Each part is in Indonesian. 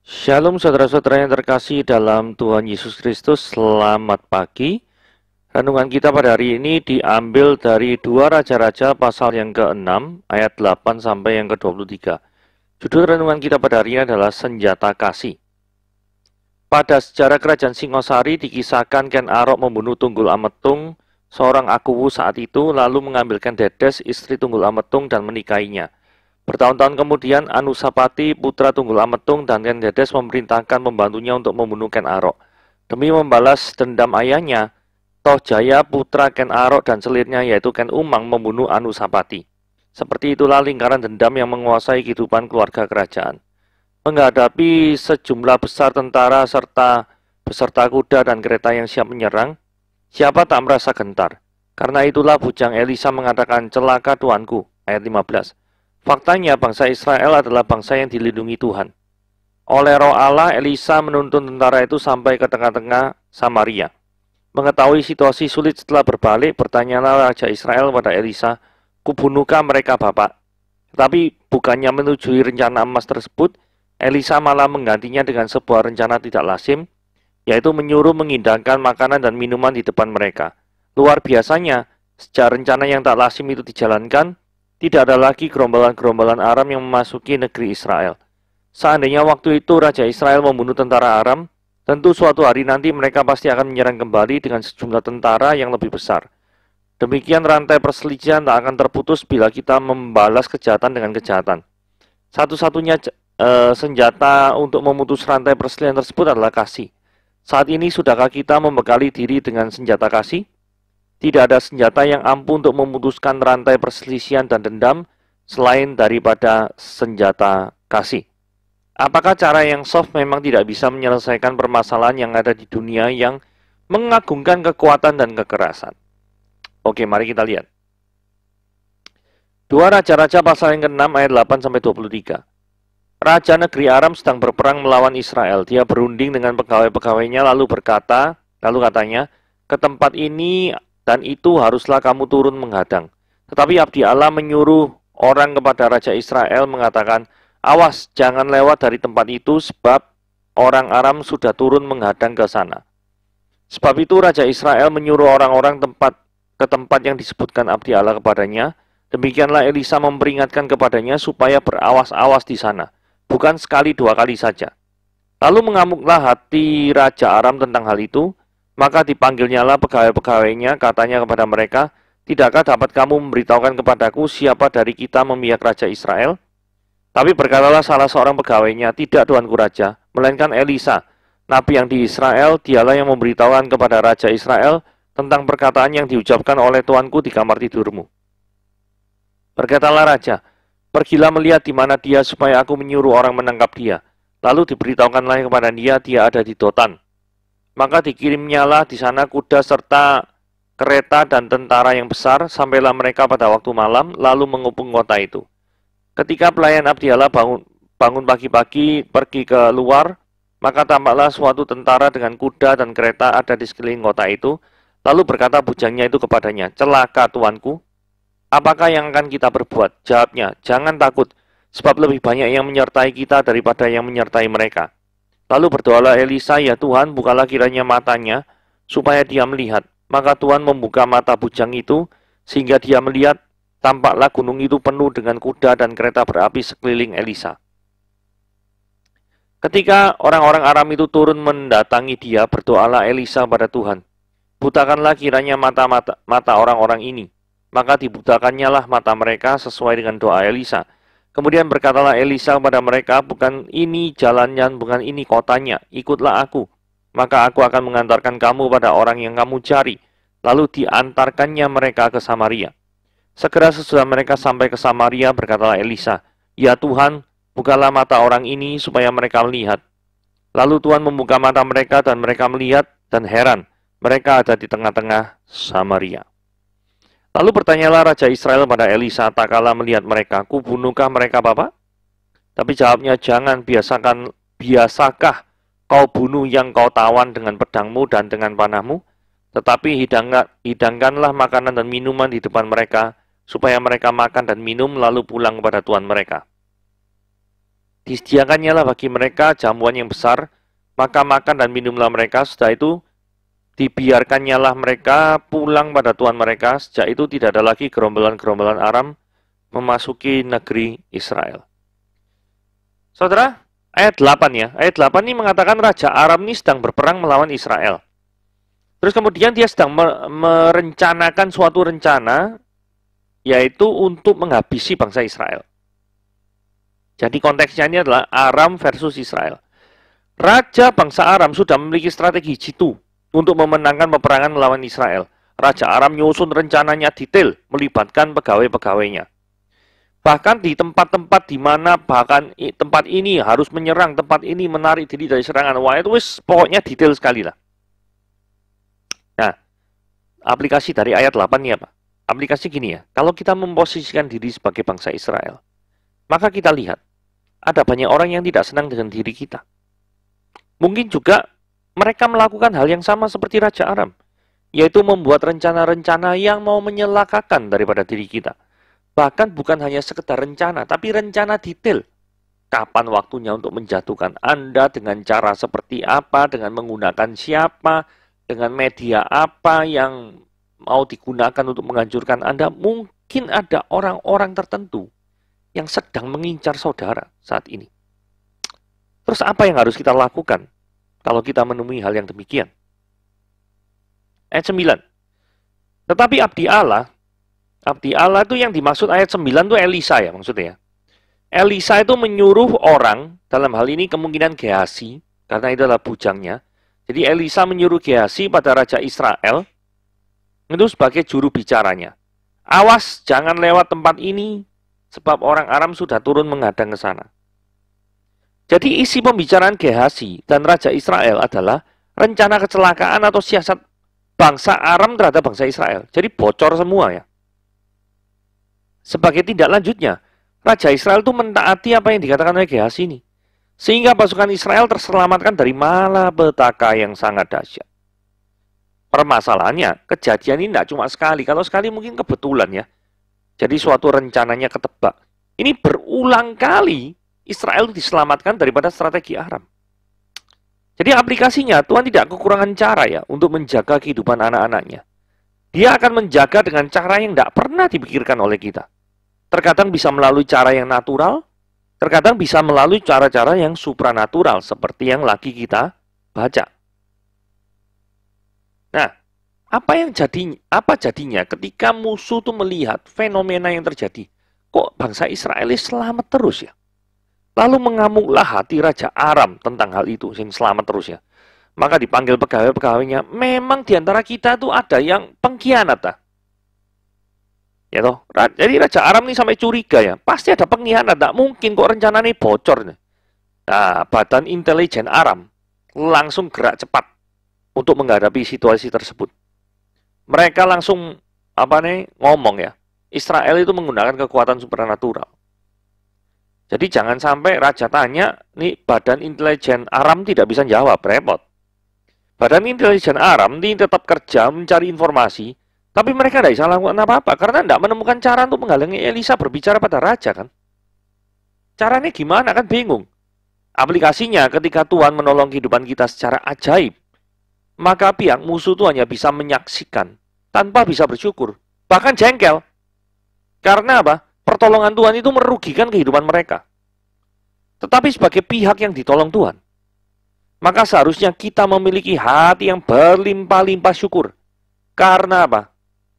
Shalom saudara-saudara yang terkasih dalam Tuhan Yesus Kristus, selamat pagi. Renungan kita pada hari ini diambil dari 2 Raja-Raja pasal yang ke-6 ayat 8 sampai yang ke-23. Judul renungan kita pada hari ini adalah Senjata Kasih. Pada sejarah kerajaan Singosari dikisahkan Ken Arok membunuh Tunggul Ametung, seorang Akuwu saat itu, lalu mengambilkan Dedes, istri Tunggul Ametung, dan menikahinya. Bertahun-tahun kemudian, Anusapati, putra Tunggul Ametung, dan Ken Dedes memerintahkan pembantunya untuk membunuh Ken Arok. Demi membalas dendam ayahnya, Toh Jaya, putra Ken Arok dan selirnya yaitu Ken Umang membunuh Anusapati. Seperti itulah lingkaran dendam yang menguasai kehidupan keluarga kerajaan. Menghadapi sejumlah besar tentara serta beserta kuda dan kereta yang siap menyerang, siapa tak merasa gentar? Karena itulah bujang Elisa mengatakan, celaka tuanku, ayat 15. Faktanya bangsa Israel adalah bangsa yang dilindungi Tuhan. Oleh roh Allah, Elisa menuntun tentara itu sampai ke tengah-tengah Samaria. Mengetahui situasi sulit setelah berbalik, bertanyalah Raja Israel pada Elisa, kubunuhkah mereka Bapak? Tetapi bukannya menyetujui rencana emas tersebut, Elisa malah menggantinya dengan sebuah rencana tidak lazim, yaitu menyuruh mengindahkan makanan dan minuman di depan mereka. Luar biasanya, sejak rencana yang tak lazim itu dijalankan, tidak ada lagi gerombolan-gerombolan Aram yang memasuki negeri Israel. Seandainya waktu itu Raja Israel membunuh tentara Aram, tentu suatu hari nanti mereka pasti akan menyerang kembali dengan sejumlah tentara yang lebih besar. Demikian rantai perselisihan tak akan terputus bila kita membalas kejahatan dengan kejahatan. Satu-satunya senjata untuk memutus rantai perselisihan tersebut adalah kasih. Saat ini sudahkah kita membekali diri dengan senjata kasih? Tidak ada senjata yang ampuh untuk memutuskan rantai perselisihan dan dendam selain daripada senjata kasih. Apakah cara yang soft memang tidak bisa menyelesaikan permasalahan yang ada di dunia yang mengagungkan kekuatan dan kekerasan? Oke, mari kita lihat. 2 Raja-Raja pasal yang ke-6 ayat 8 sampai 23. Raja negeri Aram sedang berperang melawan Israel. Dia berunding dengan pegawai-pegawainya lalu katanya, ke tempat ini dan itu haruslah kamu turun menghadang. Tetapi abdi Allah menyuruh orang kepada Raja Israel mengatakan, awas jangan lewat dari tempat itu sebab orang Aram sudah turun menghadang ke sana. Sebab itu Raja Israel menyuruh orang-orang ke tempat yang disebutkan abdi Allah kepadanya. Demikianlah Elisa memperingatkan kepadanya supaya berawas-awas di sana, bukan sekali dua kali saja. Lalu mengamuklah hati Raja Aram tentang hal itu. Maka dipanggilnyalah pegawai-pegawainya, katanya kepada mereka, tidakkah dapat kamu memberitahukan kepadaku siapa dari kita memihak Raja Israel? Tapi berkatalah salah seorang pegawainya, tidak tuanku Raja, melainkan Elisa, nabi yang di Israel, dialah yang memberitahukan kepada Raja Israel tentang perkataan yang diucapkan oleh tuanku di kamar tidurmu. Berkatalah Raja, pergilah melihat di mana dia supaya aku menyuruh orang menangkap dia. Lalu diberitahukanlah kepada dia ada di Dotan. Maka dikirimnyalah di sana kuda serta kereta dan tentara yang besar, sampailah mereka pada waktu malam, lalu mengepung kota itu. Ketika pelayan abdi Allah bangun pagi-pagi pergi ke luar, maka tampaklah suatu tentara dengan kuda dan kereta ada di sekeliling kota itu. Lalu berkata bujangnya itu kepadanya, celaka tuanku, apakah yang akan kita berbuat? Jawabnya, jangan takut, sebab lebih banyak yang menyertai kita daripada yang menyertai mereka. Lalu berdoalah Elisa, ya Tuhan, bukalah kiranya matanya, supaya dia melihat. Maka Tuhan membuka mata bujang itu, sehingga dia melihat, tampaklah gunung itu penuh dengan kuda dan kereta berapi sekeliling Elisa. Ketika orang-orang Aram itu turun mendatangi dia, berdoalah Elisa pada Tuhan. Butakanlah kiranya mata orang-orang ini. Maka dibutakannya lah mata mereka sesuai dengan doa Elisa. Kemudian berkatalah Elisa kepada mereka, bukan ini jalannya, bukan ini kotanya, ikutlah aku. Maka aku akan mengantarkan kamu pada orang yang kamu cari. Lalu diantarkannya mereka ke Samaria. Segera sesudah mereka sampai ke Samaria, berkatalah Elisa, ya Tuhan, bukalah mata orang ini supaya mereka melihat. Lalu Tuhan membuka mata mereka dan mereka melihat dan heran. Mereka ada di tengah-tengah Samaria. Lalu bertanyalah Raja Israel pada Elisa, tak kala melihat mereka, kubunuhkah mereka Bapak? Tapi jawabnya, jangan, biasakah kau bunuh yang kau tawan dengan pedangmu dan dengan panahmu? Tetapi hidangkanlah makanan dan minuman di depan mereka, supaya mereka makan dan minum lalu pulang kepada tuan mereka. Disediakannya lah bagi mereka jamuan yang besar, maka makan dan minumlah mereka. Setelah itu dibiarkannya lah mereka pulang pada Tuhan mereka. Sejak itu tidak ada lagi gerombolan-gerombolan Aram memasuki negeri Israel. Saudara, ayat 8 ya. Ayat 8 ini mengatakan Raja Aram ini sedang berperang melawan Israel. Terus kemudian dia sedang merencanakan suatu rencana, yaitu untuk menghabisi bangsa Israel. Jadi konteksnya ini adalah Aram versus Israel. Raja bangsa Aram sudah memiliki strategi jitu untuk memenangkan peperangan melawan Israel. Raja Aram nyusun rencananya detail, melibatkan pegawai-pegawainya. Bahkan di tempat-tempat di mana bahkan tempat ini harus menyerang, tempat ini menarik diri dari serangan. Wah, itu pokoknya detail sekali lah. Nah, aplikasi dari ayat 8 ini apa? Aplikasi gini ya, kalau kita memposisikan diri sebagai bangsa Israel, maka kita lihat, ada banyak orang yang tidak senang dengan diri kita. Mungkin juga mereka melakukan hal yang sama seperti Raja Aram, yaitu membuat rencana-rencana yang mau menyelakakan daripada diri kita. Bahkan bukan hanya sekedar rencana, tapi rencana detail. Kapan waktunya untuk menjatuhkan Anda, dengan cara seperti apa, dengan menggunakan siapa, dengan media apa yang mau digunakan untuk menghancurkan Anda. Mungkin ada orang-orang tertentu yang sedang mengincar saudara saat ini. Terus apa yang harus kita lakukan kalau kita menemui hal yang demikian? Ayat 9. Tetapi abdi Allah itu yang dimaksud ayat 9 itu Elisa ya maksudnya ya. Elisa itu menyuruh orang, dalam hal ini kemungkinan Gehazi, karena itu adalah bujangnya. Jadi Elisa menyuruh Gehazi pada Raja Israel, itu sebagai juru bicaranya. Awas, jangan lewat tempat ini, sebab orang Aram sudah turun menghadang ke sana. Jadi isi pembicaraan Gehazi dan Raja Israel adalah rencana kecelakaan atau siasat bangsa Aram terhadap bangsa Israel. Jadi bocor semua ya. Sebagai tindak lanjutnya, Raja Israel itu mentaati apa yang dikatakan oleh Gehazi ini. Sehingga pasukan Israel terselamatkan dari malapetaka yang sangat dahsyat. Permasalahannya, kejadian ini tidak cuma sekali. Kalau sekali mungkin kebetulan ya. Jadi suatu rencananya ketebak. Ini berulang kali Israel diselamatkan daripada strategi Aram. Jadi aplikasinya, Tuhan tidak kekurangan cara ya untuk menjaga kehidupan anak-anaknya. Dia akan menjaga dengan cara yang tidak pernah dipikirkan oleh kita. Terkadang bisa melalui cara yang natural, terkadang bisa melalui cara-cara yang supranatural, seperti yang lagi kita baca. Nah, apa jadinya ketika musuh itu melihat fenomena yang terjadi? Kok bangsa Israel selamat terus ya? Lalu mengamuklah hati Raja Aram tentang hal itu, yang selamat terus ya. Maka dipanggil pegawai-pegawainya, memang diantara kita tuh ada yang pengkhianat. Ya toh? Jadi Raja Aram ini sampai curiga ya, pasti ada pengkhianat, tak mungkin kok rencananya bocor. Nah, badan intelijen Aram langsung gerak cepat untuk menghadapi situasi tersebut. Mereka langsung ngomong ya, Israel itu menggunakan kekuatan supernatural. Jadi jangan sampai raja tanya, nih badan intelijen Aram tidak bisa jawab, repot. Badan intelijen Aram ini tetap kerja mencari informasi, tapi mereka tidak bisa lakukan apa-apa karena tidak menemukan cara untuk menghalangi Elisa berbicara pada raja kan. Caranya gimana kan bingung. Aplikasinya ketika Tuhan menolong kehidupan kita secara ajaib, maka pihak musuh itu hanya bisa menyaksikan tanpa bisa bersyukur, bahkan jengkel. Karena apa? Pertolongan Tuhan itu merugikan kehidupan mereka. Tetapi sebagai pihak yang ditolong Tuhan, maka seharusnya kita memiliki hati yang berlimpah-limpah syukur. Karena apa?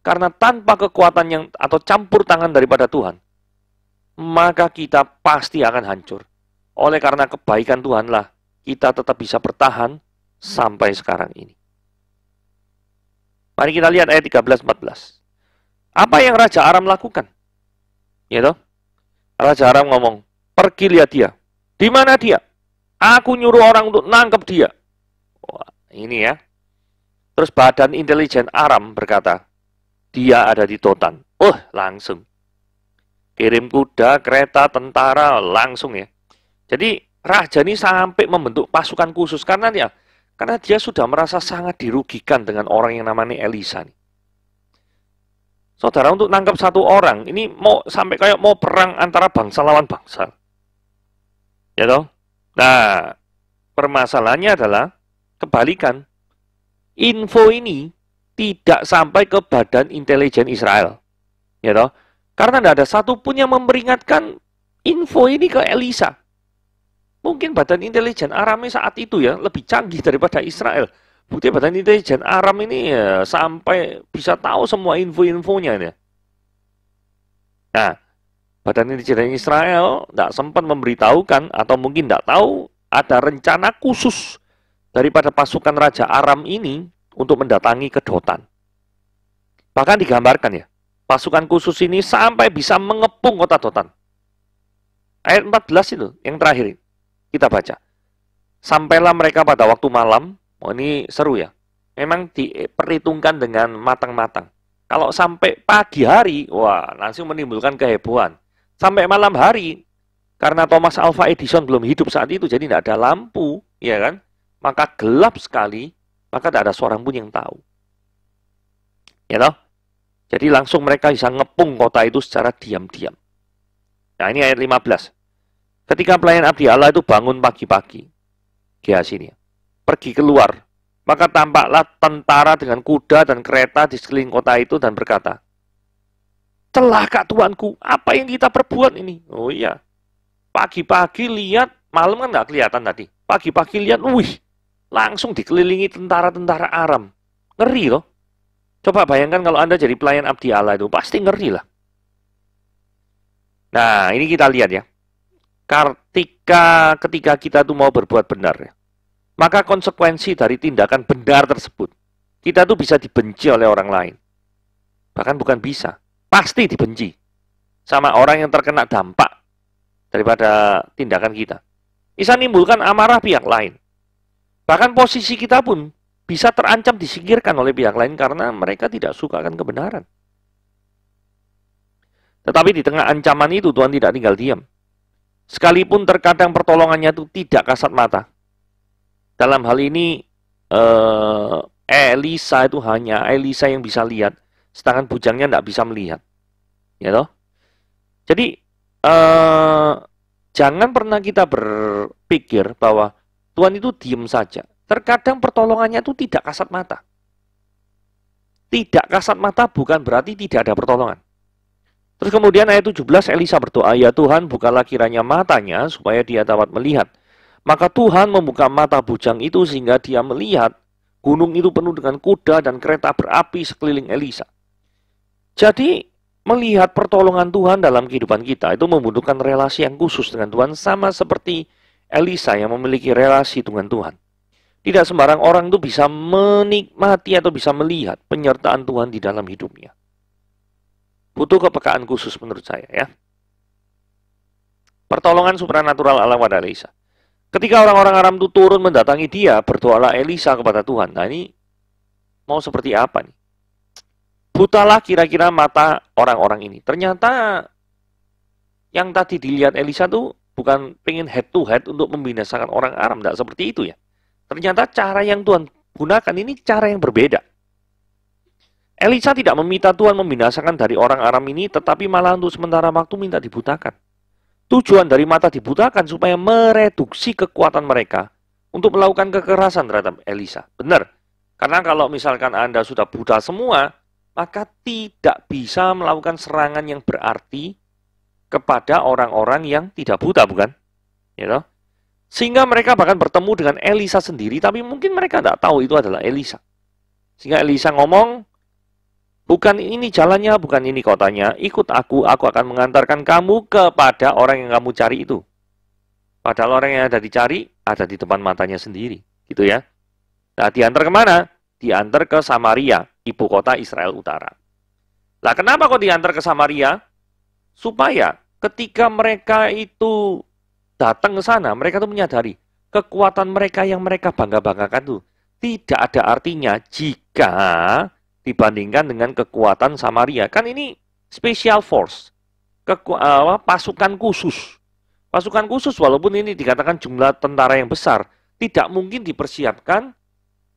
Karena tanpa kekuatan atau campur tangan daripada Tuhan, maka kita pasti akan hancur. Oleh karena kebaikan Tuhanlah, kita tetap bisa bertahan sampai sekarang ini. Mari kita lihat ayat 13-14. Apa yang Raja Aram lakukan? Ya toh? Raja Aram ngomong, pergi lihat dia. Di mana dia? Aku nyuruh orang untuk nangkep dia. Wah, ini ya. Terus badan intelijen Aram berkata, dia ada di Dotan. Langsung. Kirim kuda, kereta, tentara, langsung ya. Jadi raja ini sampai membentuk pasukan khusus karena dia sudah merasa sangat dirugikan dengan orang yang namanya Elisa nih. Saudara, untuk nangkap satu orang ini mau sampai kayak mau perang antara bangsa lawan bangsa. Ya toh? Nah, permasalahannya adalah kebalikan. Info ini tidak sampai ke badan intelijen Israel. Ya toh? Karena tidak ada satupun yang memperingatkan info ini ke Elisa. Mungkin badan intelijen Aram saat itu ya lebih canggih daripada Israel. Bukti badan intelijen Aram ini ya, sampai bisa tahu semua info-infonya. Ya. Nah, badan intelijen Israel tidak sempat memberitahukan atau mungkin tidak tahu ada rencana khusus daripada pasukan Raja Aram ini untuk mendatangi ke Dotan. Bahkan digambarkan ya, pasukan khusus ini sampai bisa mengepung kota Dotan. Ayat 14 itu, yang terakhir kita baca. Sampailah mereka pada waktu malam, oh ini seru ya, memang diperhitungkan dengan matang-matang. Kalau sampai pagi hari, wah langsung menimbulkan kehebohan. Sampai malam hari, karena Thomas Alva Edison belum hidup saat itu, jadi tidak ada lampu, ya kan? Maka gelap sekali, maka tidak ada seorang pun yang tahu. Ya toh? Jadi langsung mereka bisa ngepung kota itu secara diam-diam. Nah ini ayat 15. Ketika pelayan abdi Allah itu bangun pagi-pagi, Gehazi ini, pergi keluar, maka tampaklah tentara dengan kuda dan kereta di sekeliling kota itu dan berkata, celaka tuanku, apa yang kita perbuat ini? Oh iya, pagi-pagi lihat, malam kan nggak kelihatan tadi. Pagi-pagi lihat, wih, langsung dikelilingi tentara-tentara Aram. Ngeri loh. Coba bayangkan kalau Anda jadi pelayan abdi Allah itu, pasti ngeri lah. Nah, ini kita lihat ya. Ketika kita tuh mau berbuat benar ya, maka konsekuensi dari tindakan benar tersebut, kita tuh bisa dibenci oleh orang lain. Bahkan bukan bisa, pasti dibenci sama orang yang terkena dampak daripada tindakan kita. Bisa menimbulkan amarah pihak lain. Bahkan posisi kita pun bisa terancam disingkirkan oleh pihak lain karena mereka tidak suka akan kebenaran. Tetapi di tengah ancaman itu Tuhan tidak tinggal diam. Sekalipun terkadang pertolongannya itu tidak kasat mata. Dalam hal ini Elisa itu hanya Elisa yang bisa lihat, sedangkan bujangnya tidak bisa melihat. Ya toh? Jadi jangan pernah kita berpikir bahwa Tuhan itu diam saja. Terkadang pertolongannya itu tidak kasat mata. Tidak kasat mata bukan berarti tidak ada pertolongan. Terus kemudian ayat 17, Elisa berdoa, ya Tuhan, bukalah kiranya matanya supaya dia dapat melihat. Maka Tuhan membuka mata bujang itu sehingga dia melihat gunung itu penuh dengan kuda dan kereta berapi sekeliling Elisa. Jadi, melihat pertolongan Tuhan dalam kehidupan kita itu membutuhkan relasi yang khusus dengan Tuhan, sama seperti Elisa yang memiliki relasi dengan Tuhan. Tidak sembarang orang itu bisa menikmati atau bisa melihat penyertaan Tuhan di dalam hidupnya. Butuh kepekaan khusus menurut saya ya. Pertolongan supranatural Allah pada Elisa. Ketika orang-orang Aram itu turun mendatangi dia, berdoalah Elisa kepada Tuhan. Nah ini mau seperti apa nih? Butalah kira-kira mata orang-orang ini. Ternyata yang tadi dilihat Elisa tuh bukan pengen head to head untuk membinasakan orang Aram. Tidak seperti itu ya. Ternyata cara yang Tuhan gunakan ini cara yang berbeda. Elisa tidak meminta Tuhan membinasakan dari orang Aram ini, tetapi malah untuk sementara waktu minta dibutakan. Tujuan dari mata dibutakan supaya mereduksi kekuatan mereka untuk melakukan kekerasan terhadap Elisa. Benar, karena kalau misalkan Anda sudah buta semua, maka tidak bisa melakukan serangan yang berarti kepada orang-orang yang tidak buta, bukan? You know? Sehingga mereka bahkan bertemu dengan Elisa sendiri, tapi mungkin mereka tidak tahu itu adalah Elisa. Sehingga Elisa ngomong, bukan ini jalannya, bukan ini kotanya. Ikut aku akan mengantarkan kamu kepada orang yang kamu cari itu. Padahal orang yang ada dicari, ada di depan matanya sendiri. Gitu ya. Nah, diantar kemana? Diantar ke Samaria, ibu kota Israel Utara. Nah, kenapa kok diantar ke Samaria? Supaya ketika mereka itu datang ke sana, mereka tuh menyadari kekuatan mereka yang mereka bangga-banggakan tuh tidak ada artinya jika dibandingkan dengan kekuatan Samaria. Kan ini special force, pasukan khusus. Pasukan khusus walaupun ini dikatakan jumlah tentara yang besar, tidak mungkin dipersiapkan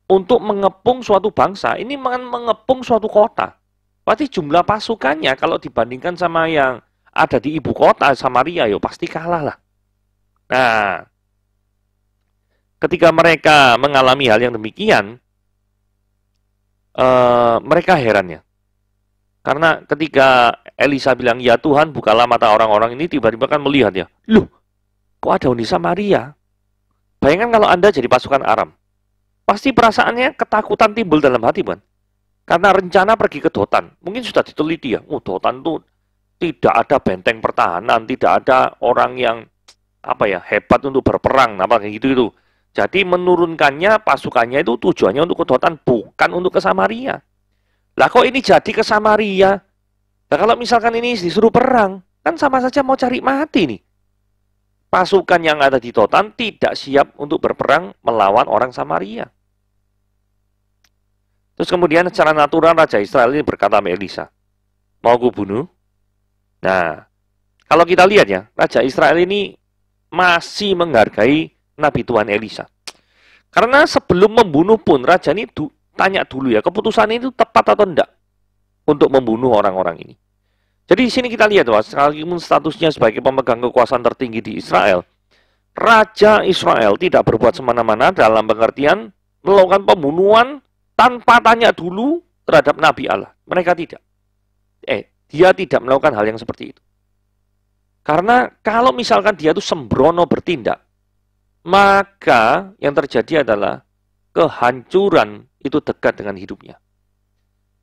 untuk mengepung suatu bangsa. Ini mengepung suatu kota. Berarti jumlah pasukannya kalau dibandingkan sama yang ada di ibu kota Samaria, ya pasti kalah lah. Nah, ketika mereka mengalami hal yang demikian, mereka heran ya. Karena ketika Elisa bilang, ya Tuhan bukalah mata orang-orang ini, tiba-tiba kan melihat ya. Loh, kok ada di Samaria? Bayangkan kalau Anda jadi pasukan Aram. Pasti perasaannya ketakutan timbul dalam hati, bukan? Karena rencana pergi ke Dotan. Mungkin sudah diteliti ya. Dotan itu tidak ada benteng pertahanan, tidak ada orang yang hebat untuk berperang, kayak gitu-gitu. Jadi menurunkannya pasukannya itu tujuannya untuk ke Dotan, bukan untuk ke Samaria. Lah kok ini jadi ke Samaria? Nah kalau misalkan ini disuruh perang, kan sama saja mau cari mati nih. Pasukan yang ada di Dotan tidak siap untuk berperang melawan orang Samaria. Terus kemudian secara natural Raja Israel ini berkata sama Elisa, mau ku bunuh? Nah, kalau kita lihat ya, Raja Israel ini masih menghargai Nabi Tuhan Elisa. Karena sebelum membunuh pun, Raja ini tanya dulu ya, keputusan itu tepat atau enggak untuk membunuh orang-orang ini. Jadi di sini kita lihat bahwa sekalipun statusnya sebagai pemegang kekuasaan tertinggi di Israel, Raja Israel tidak berbuat semena-mena dalam pengertian melakukan pembunuhan tanpa tanya dulu terhadap Nabi Allah. Mereka tidak. Dia tidak melakukan hal yang seperti itu. Karena kalau misalkan dia itu sembrono bertindak, maka yang terjadi adalah kehancuran itu dekat dengan hidupnya.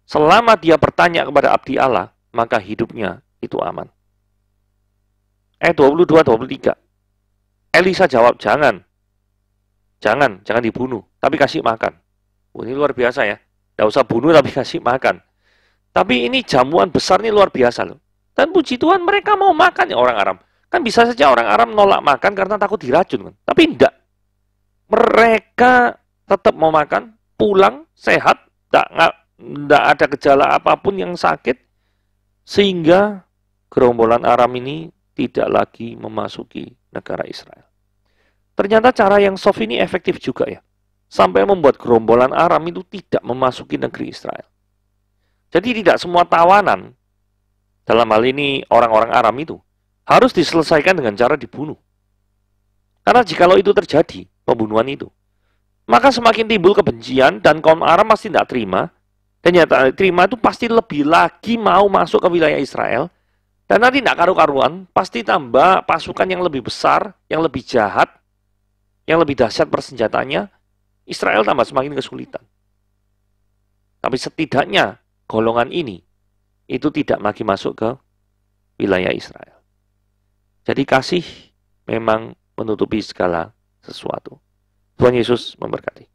Selama dia bertanya kepada abdi Allah, maka hidupnya itu aman. 22-23. Elisa jawab, jangan dibunuh, tapi kasih makan. Ini luar biasa ya. Tidak usah bunuh tapi kasih makan. Tapi ini jamuan besar ini luar biasa loh. Dan puji Tuhan mereka mau makan ya orang Aram. Kan bisa saja orang Aram nolak makan karena takut diracun kan. Tapi enggak. Mereka tetap mau makan, pulang, sehat, enggak ada gejala apapun yang sakit. Sehingga gerombolan Aram ini tidak lagi memasuki negara Israel. Ternyata cara yang soft ini efektif juga ya. Sampai membuat gerombolan Aram itu tidak memasuki negeri Israel. Jadi tidak semua tawanan, dalam hal ini orang-orang Aram itu, harus diselesaikan dengan cara dibunuh. Karena jikalau itu terjadi, pembunuhan itu, maka semakin timbul kebencian dan kaum Aram pasti tidak terima. Dan yang tak terima itu pasti lebih lagi mau masuk ke wilayah Israel. Dan nanti tidak karu-karuan, pasti tambah pasukan yang lebih besar, yang lebih jahat, yang lebih dahsyat persenjatanya. Israel tambah semakin kesulitan. Tapi setidaknya golongan ini itu tidak lagi masuk ke wilayah Israel. Jadi kasih memang menutupi segala sesuatu. Tuhan Yesus memberkati.